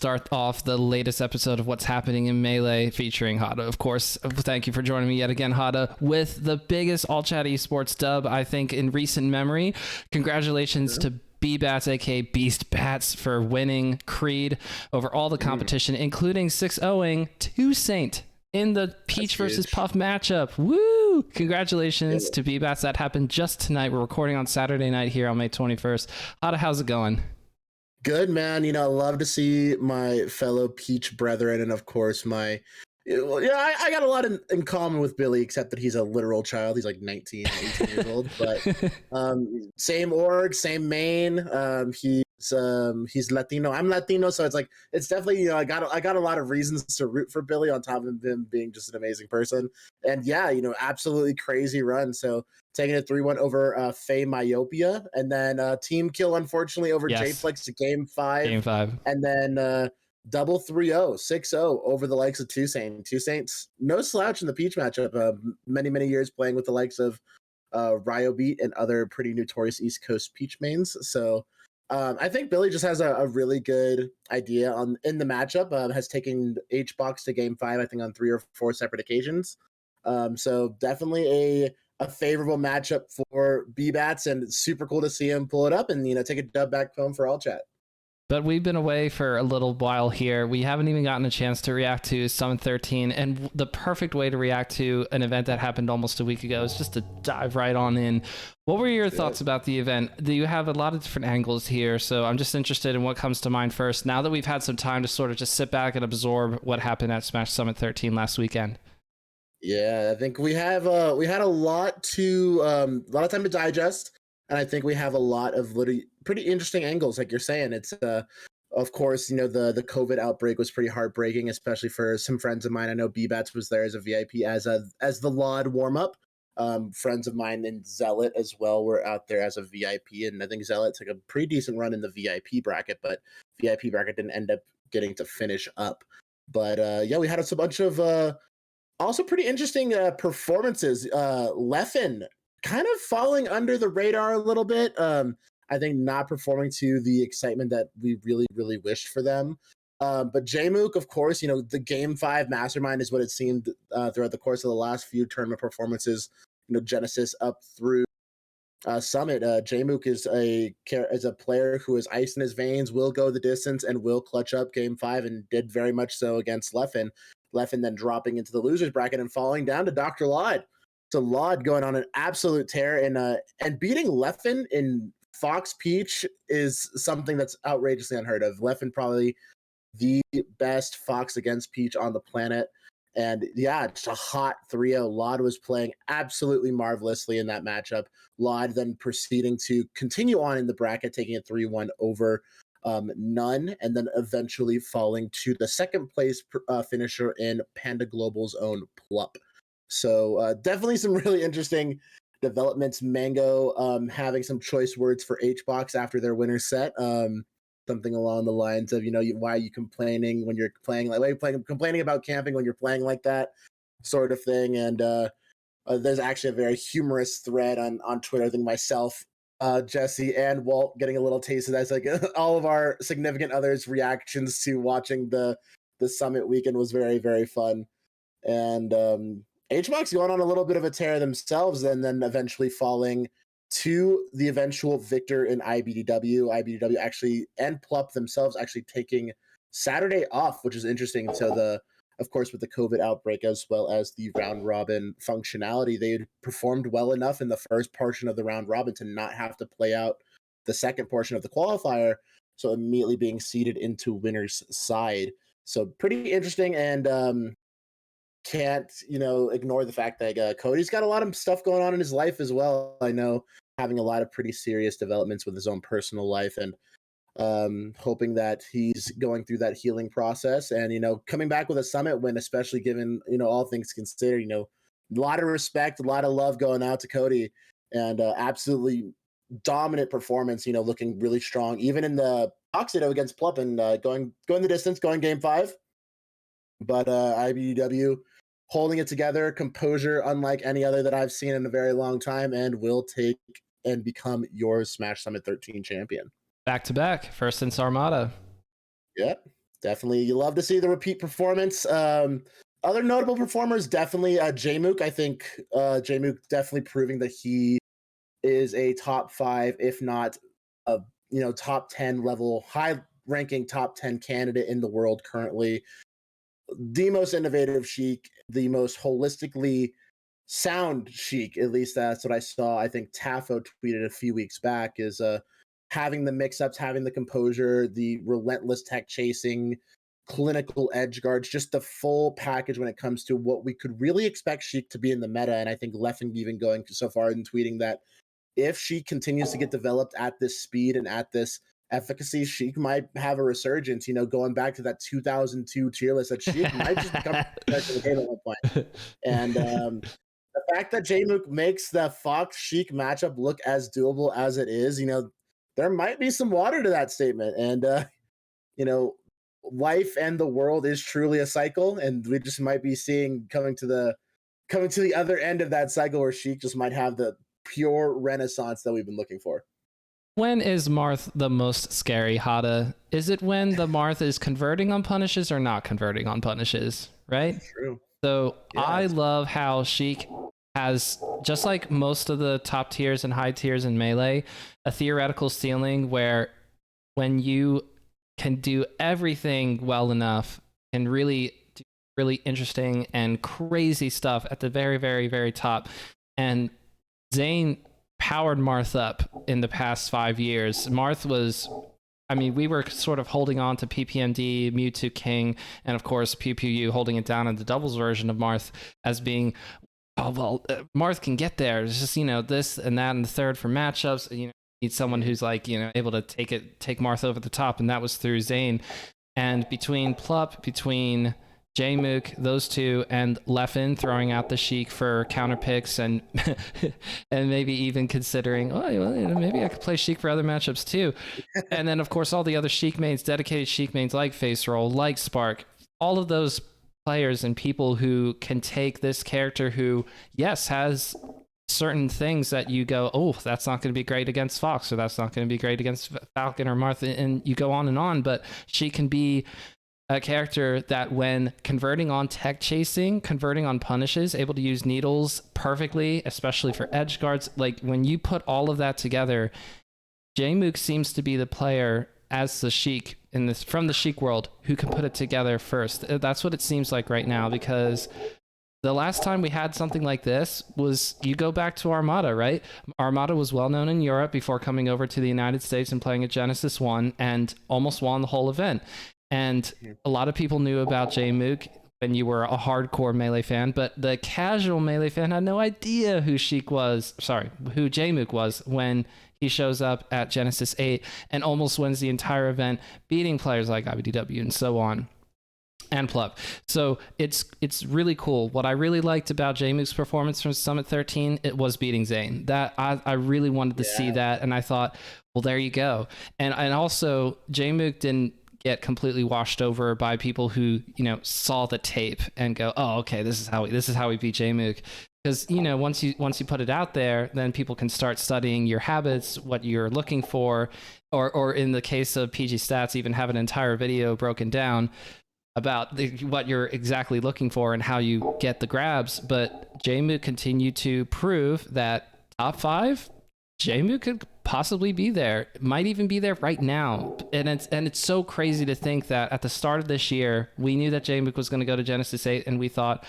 start off the latest episode of What's Happening in Melee featuring Hada. Of course, thank you for joining me yet again, Hada, with the biggest all chat esports dub, I think, in recent memory. Congratulations to B-Bats, aka Beast Bats, for winning Creed over all the competition, including 6-0ing to Saint in the Peach versus Puff matchup. Woo! Congratulations to B-Bats. That happened just tonight. We're recording on Saturday night here on May 21st. Hada, how's it going? Good, man. You know, I love to see my fellow Peach brethren, and of course my I got a lot in common with Billy, except that he's a literal child. He's like 19, 18 years old, but same org, same main. He's Latino. I'm Latino, so it's definitely, I got a lot of reasons to root for Billy on top of him being just an amazing person. And yeah, absolutely crazy run. So taking a 3-1 over Faye Myopia, and then team kill unfortunately over J-Flex to game 5. Game 5. And then double 3-0, 6-0 over the likes of Two Saints. No slouch in the Peach matchup. Many years playing with the likes of Ryobeat and other pretty notorious East Coast Peach mains. So I think Billy just has a really good idea in the matchup. Has taken HBox to game 5, I think, on 3 or 4 separate occasions. So definitely a favorable matchup for B-Bats, and it's super cool to see him pull it up and take a dub back home for all chat. But we've been away for a little while here. We haven't even gotten a chance to react to Summit 13, and the perfect way to react to an event that happened almost a week ago is just to dive right on in. What were your thoughts about the event? You have a lot of different angles here, so I'm just interested in what comes to mind first, now that we've had some time to sort of just sit back and absorb what happened at Smash Summit 13 last weekend. Yeah, I think we had a lot of time to digest. And I think we have a lot of pretty interesting angles, like you're saying. It's of course, the COVID outbreak was pretty heartbreaking, especially for some friends of mine. I know B-Bats was there as a VIP as the LOD warm up. Friends of mine and Zealot as well were out there as a VIP, and I think Zealot took a pretty decent run in the VIP bracket, but VIP bracket didn't end up getting to finish up. But yeah, we had a bunch of also pretty interesting performances. Leffen kind of falling under the radar a little bit. I think not performing to the excitement that we really wished for them. But Jmook, of course, the game 5 mastermind is what it seemed throughout the course of the last few tournament performances, Genesis up through Summit. Jmook is a player who is ice in his veins, will go the distance, and will clutch up game 5, and did very much so against Leffen. Leffen then dropping into the losers bracket and falling down to Dr. Lod. So Lod going on an absolute tear, and beating Leffen in Fox Peach is something that's outrageously unheard of. Leffen probably the best Fox against Peach on the planet. And yeah, just a hot 3-0. Lod was playing absolutely marvelously in that matchup. Lod then proceeding to continue on in the bracket, taking a 3-1 over None, and then eventually falling to the second place finisher in Panda Global's own Plup. So definitely some really interesting developments. Mango having some choice words for HBox after their winner set. Something along the lines of, why are you complaining when you're playing, like, why are you complaining about camping when you're playing like that, sort of thing. And there's actually a very humorous thread on Twitter. I think myself, Jesse, and Walt getting a little taste of that. It's like all of our significant others' reactions to watching the Summit weekend was very, very fun. And HBox going on a little bit of a tear themselves, and then eventually falling to the eventual victor in IBDW. IBDW actually, and Plup themselves actually taking Saturday off, which is interesting. So of course, with the COVID outbreak, as well as the round robin functionality, they had performed well enough in the first portion of the round robin to not have to play out the second portion of the qualifier. So immediately being seeded into winner's side. So pretty interesting, and can't ignore the fact that Cody's got a lot of stuff going on in his life as well. I know, having a lot of pretty serious developments with his own personal life, and hoping that he's going through that healing process, and coming back with a Summit win, especially given all things considered. A lot of respect, a lot of love going out to Cody, and absolutely dominant performance. Looking really strong even in the Oxido against Plup, and going the distance, going game 5. But IBW holding it together, composure unlike any other that I've seen in a very long time, and will take and become your Smash Summit 13 champion. Back to back, first since Armada. Yep. Definitely, you love to see the repeat performance. Other notable performers, definitely Jmook. I think Jmook definitely proving that he is a top 5, if not a top 10 level, high ranking top 10 candidate in the world currently. The most innovative Sheik, the most holistically sound Sheik. At least that's what I saw. I think Tafo tweeted a few weeks back is having the mix-ups, having the composure, the relentless tech chasing, clinical edge guards, just the full package when it comes to what we could really expect Sheik to be in the meta. And I think Leffen even going so far and tweeting that if she continues to get developed at this speed and at this efficacy, she might have a resurgence. Going back to that 2002 tier list, that she might just become a the game at one point. And the fact that Jmook makes the Fox Sheik matchup look as doable as it is, there might be some water to that statement. And life and the world is truly a cycle, and we just might be seeing coming to the other end of that cycle where Sheik just might have the pure renaissance that we've been looking for. When is Marth the most scary, Hada? Is it when the Marth is converting on punishes or not converting on punishes, right? True. So yeah, I love how Sheik has, just like most of the top tiers and high tiers in Melee, a theoretical ceiling where when you can do everything well enough and really do really interesting and crazy stuff at the very, very, very top. And Zane powered Marth up in the past 5 years. Marth was, we were sort of holding on to PPMD, Mewtwo King, and of course PPU holding it down in the doubles version of Marth as being, Marth can get there. It's just, this and that and the third for matchups. Need someone who's like, able to take Marth over the top, and that was through Zane. And between Plup, between Jmook, those two, and Leffen throwing out the Sheik for counter picks and and maybe even considering, maybe I could play Sheik for other matchups too. And then of course all the other Sheik mains, dedicated Sheik mains like Face Roll, like Spark, all of those players and people who can take this character who, yes, has certain things that you go, oh, that's not going to be great against Fox, or that's not going to be great against Falcon or Martha, and you go on, but she can be a character that when converting on tech chasing, converting on punishes, able to use needles perfectly, especially for edge guards. Like when you put all of that together, Jmook seems to be the player as the Sheik from the Sheik world who can put it together first. That's what it seems like right now, because the last time we had something like this was, you go back to Armada, right? Armada was well known in Europe before coming over to the United States and playing at Genesis 1 and almost won the whole event. And a lot of people knew about Jmook when you were a hardcore Melee fan, but the casual Melee fan had no idea who Jmook was when he shows up at Genesis 8 and almost wins the entire event, beating players like IBDW and so on. And Plup. So it's really cool. What I really liked about Jmook's performance from Summit 13, it was beating Zane. That I really wanted to see that, and I thought, well, there you go. And also Jmook didn't get completely washed over by people who saw the tape and go, oh, okay, this is how we beat Jmook. Because once you put it out there, then people can start studying your habits, what you're looking for, or in the case of PG Stats, even have an entire video broken down about what you're exactly looking for and how you get the grabs. But Jmook continued to prove that top 5, Jmook could possibly be there, might even be there right now. And it's so crazy to think that at the start of this year, we knew that Jmook was going to go to Genesis 8, and we thought,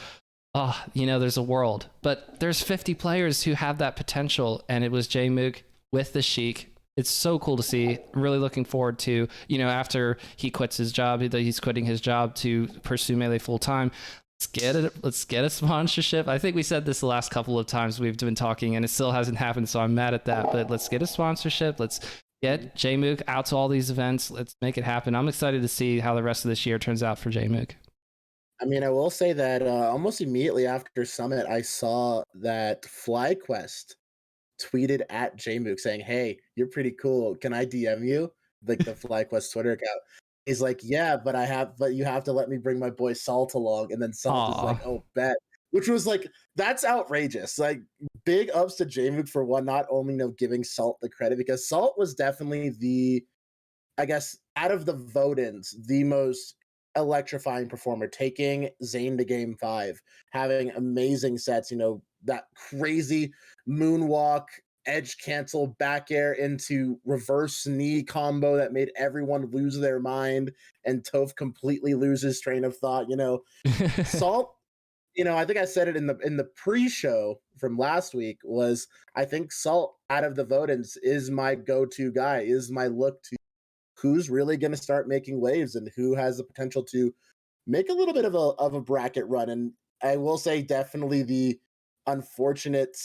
oh, there's a world. But there's 50 players who have that potential, and it was Jmook with the Sheik. It's so cool to see. I'm really looking forward to, after he quits his job, he's quitting his job to pursue Melee full time. Let's get a sponsorship. I think we said this the last couple of times we've been talking, and it still hasn't happened, so I'm mad at that. But let's get a sponsorship. Let's get Jmook out to all these events. Let's make it happen. I'm excited to see how the rest of this year turns out for Jmook. I will say that almost immediately after Summit, I saw that FlyQuest tweeted at Jmook saying, hey, you're pretty cool. Can I DM you? Like the FlyQuest Twitter account. He's like, yeah, but you have to let me bring my boy Salt along. And then Salt is like, oh, bet. Which was like, that's outrageous. Like, big ups to Jmook for not only giving Salt the credit, because Salt was definitely I guess, out of the vote-ins, the most electrifying performer, taking Zayn to game 5, having amazing sets, that crazy moonwalk, edge cancel, back air into reverse knee combo that made everyone lose their mind and Toph completely lose his train of thought. Salt, I think I said it in the pre-show from last week, was I think Salt out of the Vodens is my go-to guy, is my look to who's really going to start making waves and who has the potential to make a little bit of a bracket run. And I will say definitely the unfortunate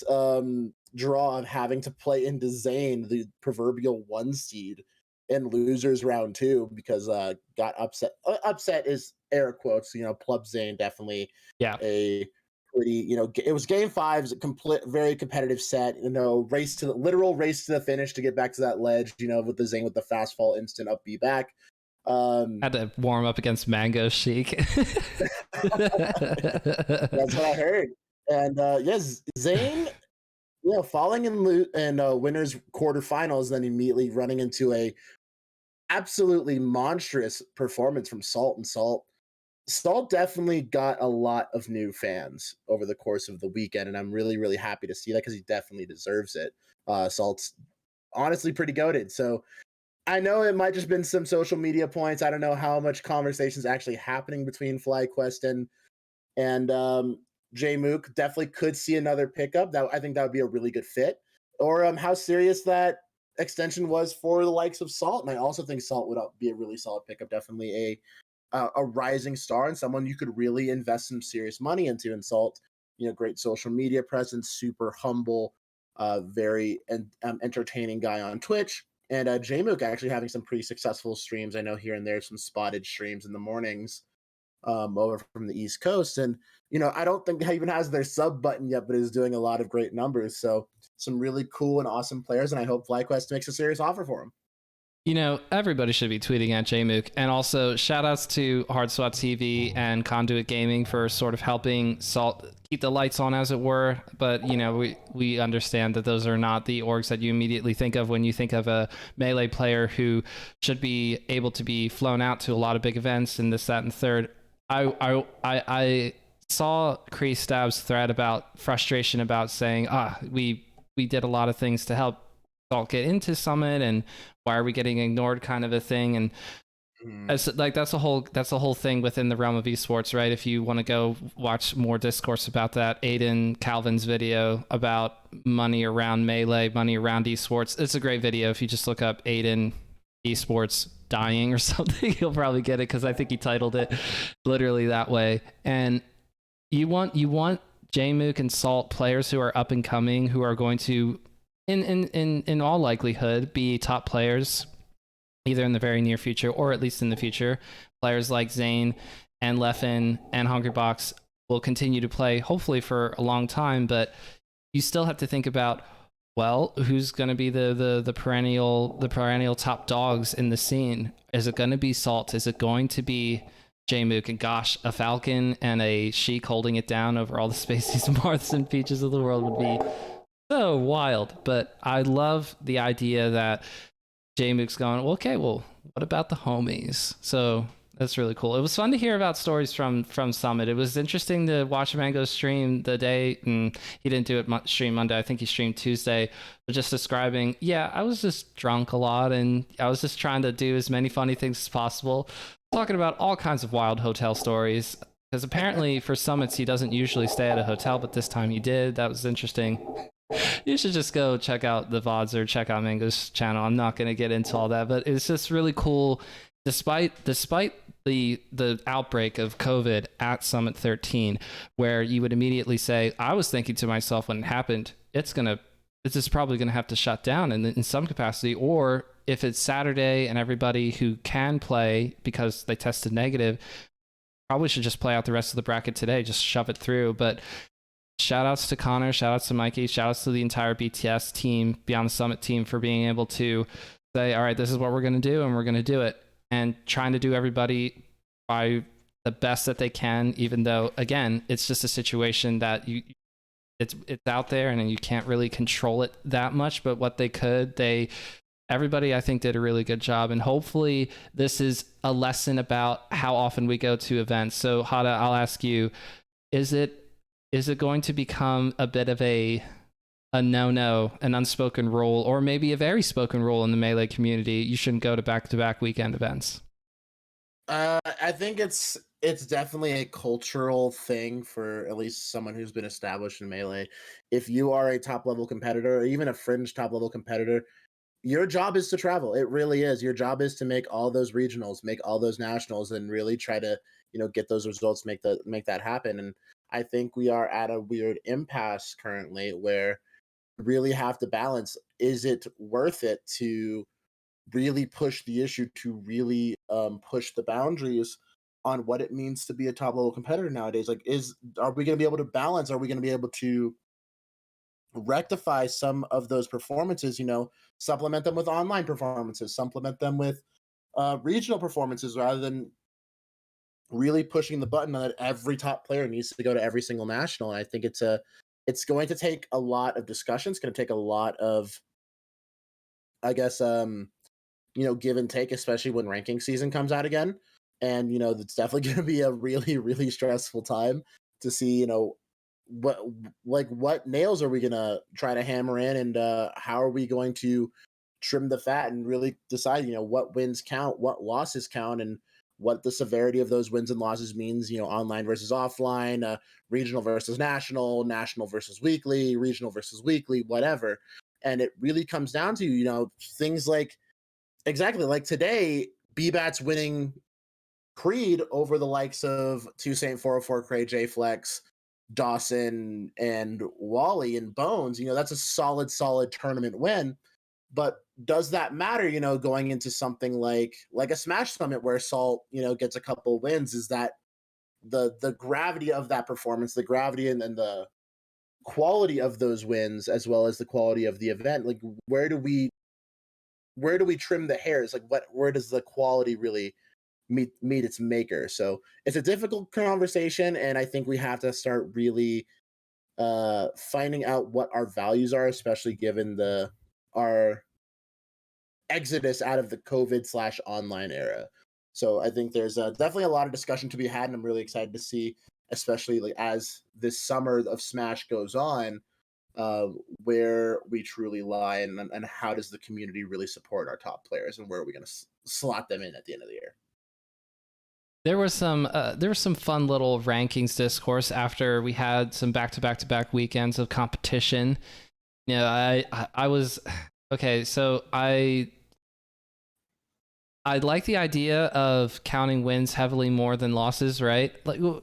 draw of having to play into Zayn, the proverbial 1 seed in losers round 2, because got upset. Upset is air quotes. Plub Zayn definitely Yeah. a pretty. It was game 5's a complete, very competitive set. Literal race to the finish to get back to that ledge. With the Zayn with the fast fall instant up B back. Had to warm up against Mango Chic. That's what I heard. And yes, Zayn, falling in winners quarterfinals, then immediately running into a absolutely monstrous performance from Salt. And Salt definitely got a lot of new fans over the course of the weekend, and I'm really, really happy to see that because he definitely deserves it. Salt's honestly pretty goated. So I know it might just been some social media points. I don't know how much conversation's actually happening between FlyQuest and Jmook. Definitely could see another pickup. I think that would be a really good fit. Or how serious that extension was for the likes of Salt. And I also think Salt would be a really solid pickup. Definitely a rising star and someone you could really invest some serious money into. And Salt, great social media presence, super humble, very entertaining guy on Twitch. And Jmook actually having some pretty successful streams. I know here and there some spotted streams in the mornings over from the East Coast. And, I don't think he even has their sub button yet, but is doing a lot of great numbers. So some really cool and awesome players. And I hope FlyQuest makes a serious offer for him. Everybody should be tweeting at Jmook. And also shout outs to HardSwat TV and Conduit Gaming for sort of helping Salt keep the lights on, as it were. But, we understand that those are not the orgs that you immediately think of when you think of a Melee player who should be able to be flown out to a lot of big events and this, that, and third. I saw Chris Stab's thread about frustration about saying, we did a lot of things to help Salt get into Summit, and why are we getting ignored, kind of a thing. And that's a whole thing within the realm of esports, right? If you want to go watch more discourse about that, Aiden Calvin's video about money around Melee, money around esports, it's a great video. If you just look up Aiden esports dying or something, you'll probably get it, because I think he titled it literally that way. And you want Jmook and Salt, players who are up and coming, who are going to in all likelihood be top players either in the very near future or at least in the future. Players like Zayn and Leffen and Hungrybox will continue to play hopefully for a long time, but you still have to think about, well, who's going to be the perennial top dogs in the scene? Is it going to be Salt? Is it going to be Jmook? And gosh, a Falcon and a Sheik holding it down over all the Spaceys, Marths, and Peaches of the world would be so wild. But I love the idea that Jmook's going, well, okay, well, what about the homies? So that's really cool. It was fun to hear about stories from Summit. It was interesting to watch Mango stream the day, and he didn't do it stream Monday. I think he streamed Tuesday, but just describing, yeah, I was just drunk a lot, and I was just trying to do as many funny things as possible, talking about all kinds of wild hotel stories. Because apparently for Summits, he doesn't usually stay at a hotel, but this time he did. That was interesting. You should just go check out the VODs or check out Mango's channel. I'm not going to get into all that, but it's just really cool. Despite the outbreak of COVID at Summit 13, where you would immediately say, I was thinking to myself when it happened, it's just probably going to have to shut down in some capacity. Or if it's Saturday and everybody who can play because they tested negative, probably should just play out the rest of the bracket today, just shove it through. But shout outs to Connor, shout outs to Mikey, shout outs to the entire BTS team, Beyond the Summit team, for being able to say, all right, this is what we're going to do, and we're going to do it. And trying to do everybody by the best that they can, even though, again, it's just a situation that it's out there and you can't really control it that much. But what they could, they everybody I think did a really good job, and hopefully this is a lesson about how often we go to events. So Hada, I'll ask you, is it going to become a bit of a no, an unspoken rule, or maybe a very spoken rule in the Melee community? You shouldn't go to back weekend events. I think it's definitely a cultural thing for at least someone who's been established in Melee. If you are a top level competitor, or even a fringe top level competitor, your job is to travel. It really is. Your job is to make all those regionals, make all those nationals, and really try to, get those results, make that happen. And I think we are at a weird impasse currently where we really have to balance, is it worth it to really push the issue, to really push the boundaries on what it means to be a top level competitor nowadays? Like, are we going to be able to balance? Are we going to be able to rectify some of those performances? Supplement them with online performances, supplement them with regional performances, rather than really pushing the button that every top player needs to go to every single national. And I think it's going to take a lot of discussion. It's going to take a lot of, I guess, give and take, especially when ranking season comes out again. And it's definitely going to be a really, really stressful time to see, what nails are we going to try to hammer in, and how are we going to trim the fat and really decide, what wins count, what losses count, and what the severity of those wins and losses means, online versus offline, regional versus national, national versus weekly, regional versus weekly, whatever. And it really comes down to, things like, exactly, like today, BBAT's winning Creed over the likes of Toussaint 404, Cray, J Flex, Dawson, and Wally and Bones. That's a solid tournament win. But does that matter, going into something like a Smash Summit where Salt, gets a couple wins? Is that the gravity of that performance, the gravity and the quality of those wins, as well as the quality of the event? Like, where do we trim the hairs? Like, where does the quality really meet its maker? So it's a difficult conversation, and I think we have to start really finding out what our values are, especially given our exodus out of the COVID/online era. So I think there's definitely a lot of discussion to be had, and I'm really excited to see, especially like as this summer of Smash goes on, where we truly lie, and how does the community really support our top players, and where are we going to slot them in at the end of the year? There was some fun little rankings discourse after we had some back weekends of competition. I was okay. So I like the idea of counting wins heavily more than losses, right? Like, well,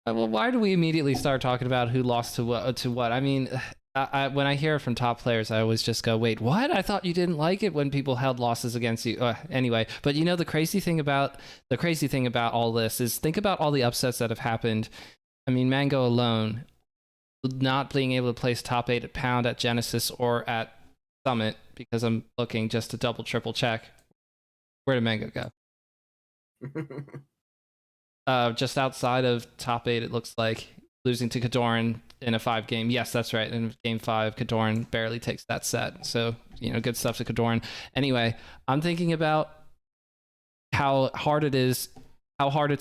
why do we immediately start talking about who lost to what? I mean, when I hear it from top players, I always just go, wait, what? I thought you didn't like it when people held losses against you. Anyway, but the crazy thing about all this is, think about all the upsets that have happened. I mean, Mango alone, not being able to place top 8 at Pound, at Genesis, or at Summit, because I'm looking just to double triple check. Where did Mango go? Just outside of top 8, it looks like, losing to Kadoran in a 5-game. Yes, that's right. In game 5, Kadoran barely takes that set. So, good stuff to Kadoran. Anyway, I'm thinking about how hard it's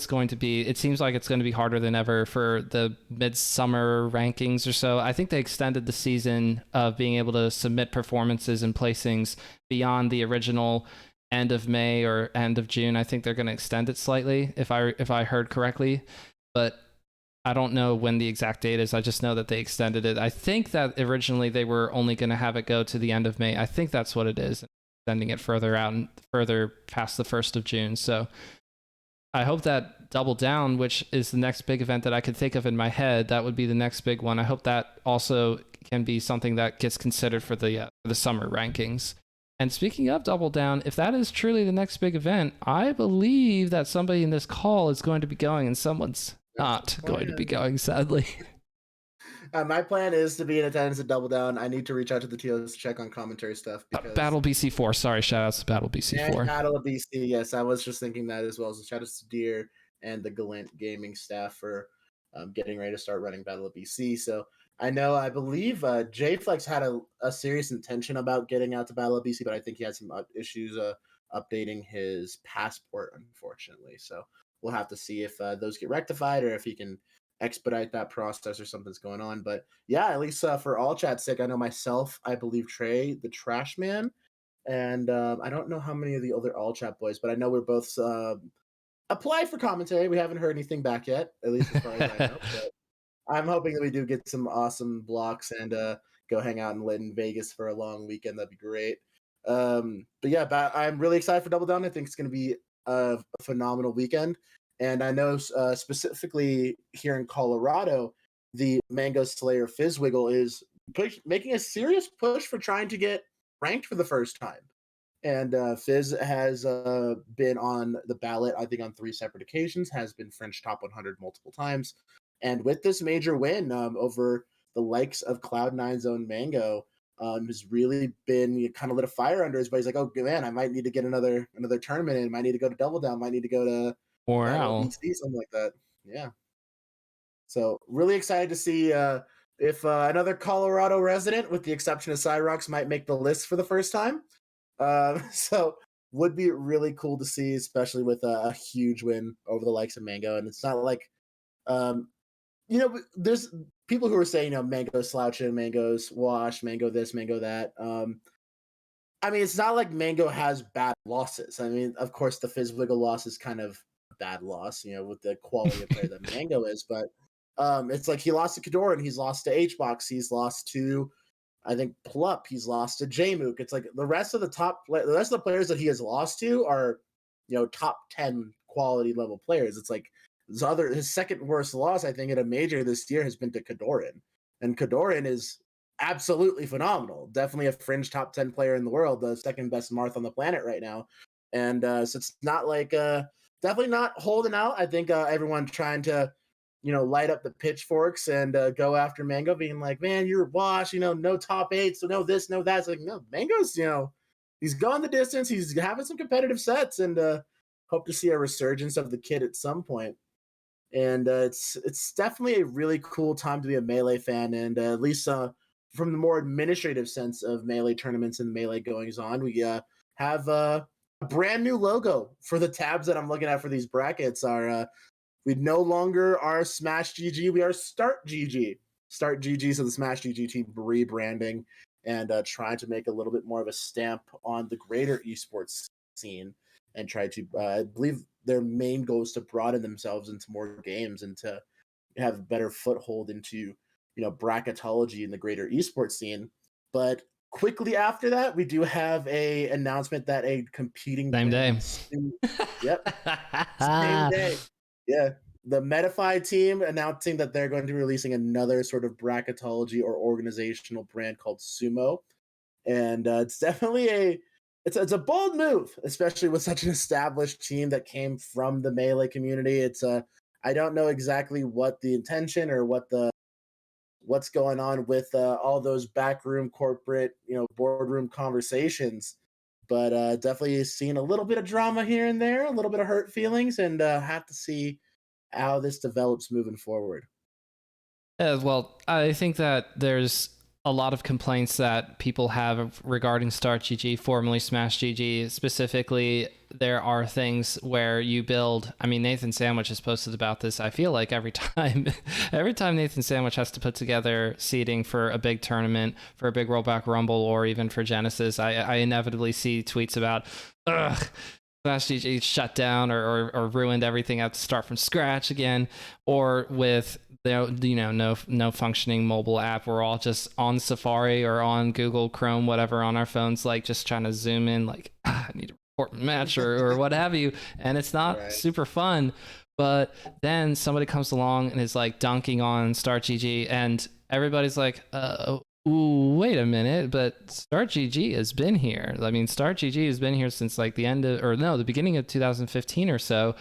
going to be. It seems like it's going to be harder than ever for the midsummer rankings or so. I think they extended the season of being able to submit performances and placings beyond the original end of May or end of June. I think they're going to extend it slightly, if I heard correctly, but I don't know when the exact date is. I just know that they extended it. I think that originally they were only going to have it go to the end of May. I think that's what it is, extending it further out and further past the 1st of June. So I hope that Double Down, which is the next big event that I could think of in my head, that would be the next big one. I hope that also can be something that gets considered for the summer rankings. And speaking of Double Down, if that is truly the next big event, I believe that somebody in this call is going to be going, and someone's not going to be going, sadly. My plan is to be in attendance at Double Down. I need to reach out to the TOs to check on commentary stuff. Because Battle BC4. Sorry, shout outs to Battle BC4. Battle of BC, yes. I was just thinking that as well. So shout outs to Deer and the Gallant Gaming staff for getting ready to start running Battle of BC. So I believe JFlex had a serious intention about getting out to Battle of BC, but I think he had some issues updating his passport, unfortunately. So we'll have to see if those get rectified or if he can expedite that process or something's going on. But yeah, at least for all chat's sake, I know myself, I believe Trey, the Trash Man, and I don't know how many of the other all chat boys, but I know we're both apply for commentary. We haven't heard anything back yet, at least as far as I know. But I'm hoping that we do get some awesome blocks and go hang out in Vegas for a long weekend. That'd be great. But yeah, I'm really excited for Double Down. I think it's going to be a phenomenal weekend. And I know specifically here in Colorado, the Mango Slayer Fizzwiggle is making a serious push for trying to get ranked for the first time. And Fizz has been on the ballot, I think, on 3 separate occasions, has been French top 100 multiple times. And with this major win over the likes of Cloud9's own Mango, has really been kind of lit a fire under his butt. He's like, oh man, I might need to get another tournament in. Might need to go to Double Down. Might need to go to Wow. BC, something like that. Yeah. So really excited to see if another Colorado resident, with the exception of Cyrox, might make the list for the first time. So would be really cool to see, especially with a huge win over the likes of Mango. And it's not like, there's people who are saying, Mango slouching, Mango's wash, Mango this, Mango that. I mean, it's not like Mango has bad losses. I mean, of course, the Fizzwiggle loss is kind of a bad loss, with the quality of player that Mango is. But it's like he lost to Kador and he's lost to HBox. He's lost to, I think, Plup. He's lost to Jmook. It's like the rest of the players that he has lost to are, top 10 quality level players. It's like his second worst loss, I think, at a major this year has been to Kadoran. And Kadoran is absolutely phenomenal. Definitely a fringe top 10 player in the world, the second best Marth on the planet right now. And so it's not like definitely not holding out. I think everyone trying to light up the pitchforks and go after Mango, being like, man, you're washed, no top 8, so no this, no that. It's like, no, Mango's, he's gone the distance. He's having some competitive sets, and hope to see a resurgence of the kid at some point. And it's definitely a really cool time to be a Melee fan, and at least from the more administrative sense of Melee tournaments and Melee goings on, we have a brand new logo for the tabs that I'm looking at for these brackets. We no longer are Smash GG, we are Startgg. Startgg, so the Smash GG team rebranding and trying to make a little bit more of a stamp on the greater esports scene, and try to, I believe their main goal is to broaden themselves into more games and to have a better foothold into, bracketology in the greater esports scene. But quickly after that, we do have a announcement that a competing Same day. Yep. Same day. Yeah. The Metafy team announcing that they're going to be releasing another sort of bracketology or organizational brand called Sumo. And it's definitely it's a bold move, especially with such an established team that came from the Melee community. I don't know exactly what the intention or what's going on with all those backroom corporate, boardroom conversations, but definitely seeing a little bit of drama here and there, a little bit of hurt feelings, and have to see how this develops moving forward. Well, I think that there's a lot of complaints that people have regarding Startgg, formerly Smash GG. Specifically, there are things where you build. I mean, Nathan Sandwich has posted about this. I feel like every time Nathan Sandwich has to put together seeding for a big tournament, for a big rollback rumble, or even for Genesis, I inevitably see tweets about, ugh, Smash GG shut down or ruined everything. I have to start from scratch again, or with no functioning mobile app. We're all just on Safari or on Google Chrome, whatever, on our phones, like just trying to zoom in, like, I need to report my match or what have you, and it's not super fun. But then somebody comes along and is like dunking on Startgg, and everybody's like, ooh, wait a minute, but Startgg has been here. I mean, Startgg has been here since like the beginning of 2015 or so,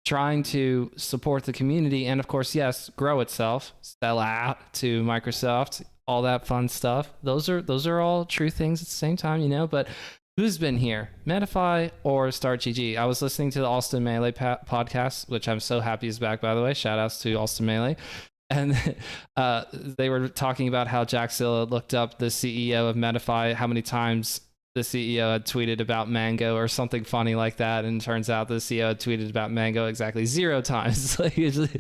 trying to support the community and, of course, yes, grow itself, sell out to Microsoft, all that fun stuff. Those are all true things at the same time, but who's been here, Metafy or Startgg? I was listening to the Alston Melee podcast, which I'm so happy is back, by the way. Shout outs to Alston Melee. And they were talking about how Jaxilla looked up the CEO of Medify, how many times the CEO had tweeted about Mango or something funny like that, and it turns out the CEO had tweeted about Mango exactly 0 times. Like usually.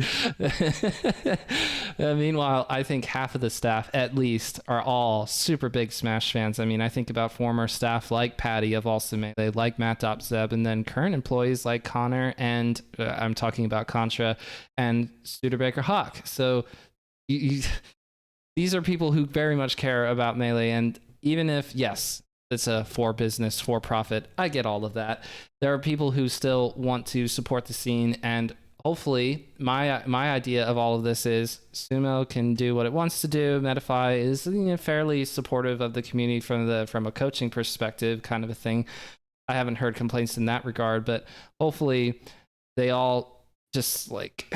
Meanwhile, I think half of the staff, at least, are all super big Smash fans. I mean, I think about former staff like Patty of Also Melee, like Matt Dopzeb, and then current employees like Connor, and I'm talking about Contra and Studebaker Hawk. So these are people who very much care about Melee, and even if, yes, it's a for business, for profit, I get all of that. There are people who still want to support the scene, and hopefully my idea of all of this is Sumo can do what it wants to do. Medify is, you know, fairly supportive of the community from a coaching perspective, kind of a thing. I haven't heard complaints in that regard, but hopefully they all just like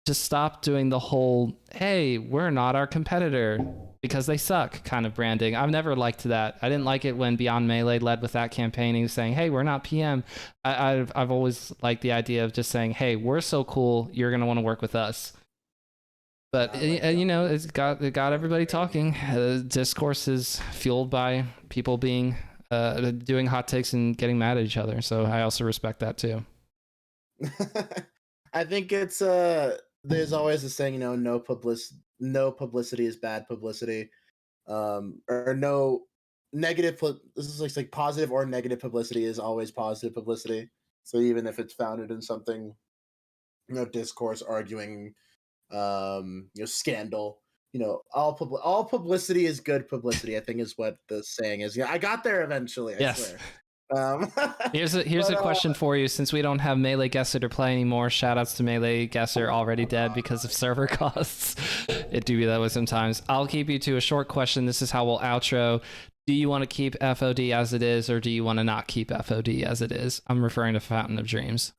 just stop doing the whole, hey, we're not our competitor because they suck kind of branding. I've never liked that. I didn't like it when Beyond Melee led with that campaigning, saying, hey, we're not PM. I've always liked the idea of just saying, hey, we're so cool, you're going to want to work with us. But you know, it got everybody talking. Discourse is fueled by people being doing hot takes and getting mad at each other. So I also respect that too. I think it's there's always a saying, you know, no publicity is bad publicity, or no negative. This is like positive or negative publicity is always positive publicity. So even if it's founded in something, you know, discourse, arguing, you know, scandal, you know, all publicity is good publicity, I think is what the saying is. Yeah, I got there eventually, I Yes. swear. Here's a question for you. Since we don't have Melee Guesser to play anymore, shoutouts to Melee Guesser, already dead because of server costs. It do be that way sometimes. I'll keep you to a short question. This is how we'll outro. Do you want to keep FoD as it is, or do you want to not keep FoD as it is? I'm referring to Fountain of Dreams.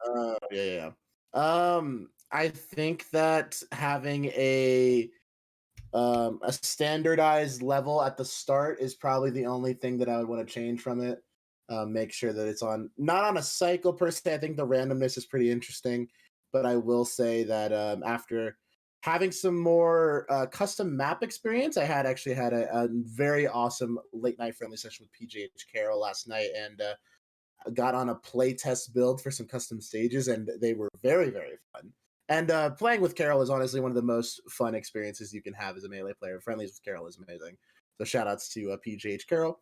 Yeah. I think that having a standardized level at the start is probably the only thing that I would want to change from it. Make sure that it's not on a cycle per se. I think the randomness is pretty interesting, but I will say that after having some more custom map experience, I actually had a very awesome late night friendly session with PJH Carroll last night, and got on a playtest build for some custom stages, and they were very, very fun. And playing with Carol is honestly one of the most fun experiences you can have as a Melee player. Friendlies with Carol is amazing. So shout outs to PGH Carol.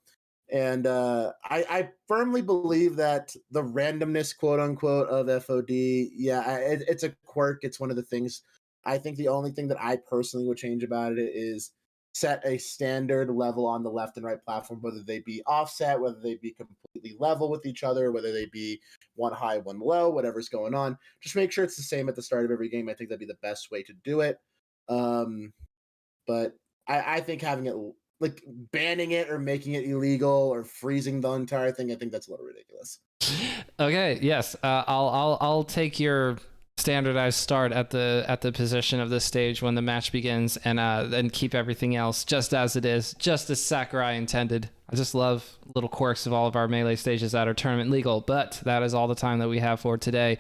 And I firmly believe that the randomness, quote unquote, of FOD, yeah, it's a quirk. It's one of the things. I think the only thing that I personally would change about it is set a standard level on the left and right platform, whether they be offset, whether they be completely level with each other, whether they be one high, one low, whatever's going on. Just make sure it's the same at the start of every game. I think that'd be the best way to do it. But I think having it like banning it or making it illegal or freezing the entire thing, I think that's a little ridiculous. Okay, yes, I'll take your standardized start at the position of this stage when the match begins, and keep everything else just as it is, just as Sakurai intended. I just love little quirks of all of our Melee stages that are tournament legal, but that is all the time that we have for today.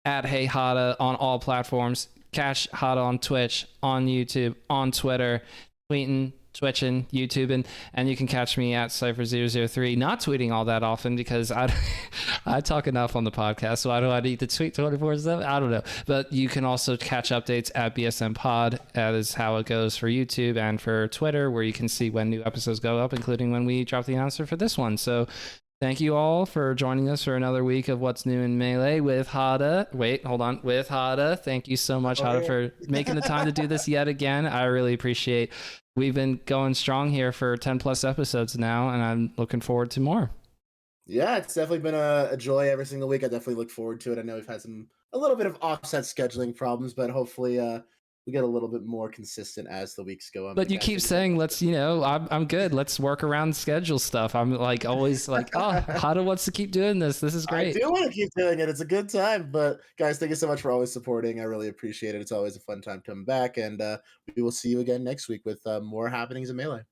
At Hey Hada on all platforms. Catch Hada on Twitch, on YouTube, on Twitter, tweeting, twitching, YouTubing, and you can catch me at Cypher003, not tweeting all that often because I talk enough on the podcast, so why do I need to tweet 24/7? I don't know. But you can also catch updates at BSM Pod. That is how it goes for YouTube and for Twitter, where you can see when new episodes go up, including when we drop the answer for this one. So thank you all for joining us for another week of What's New in Melee with Hada. Wait, hold on. With Hada. Thank you so much, Hada, for making the time to do this yet again. I really appreciate. We've been going strong here for 10 plus episodes now, and I'm looking forward to more. Yeah, it's definitely been a joy every single week. I definitely look forward to it. I know we've had a little bit of offset scheduling problems, but hopefully we get a little bit more consistent as the weeks go on. But you keep saying, let's, you know, I'm good. Let's work around schedule stuff. I'm like always like, oh, Hada wants to keep doing this. This is great. I do want to keep doing it. It's a good time. But guys, thank you so much for always supporting. I really appreciate it. It's always a fun time coming back. And we will see you again next week with more happenings in Melee.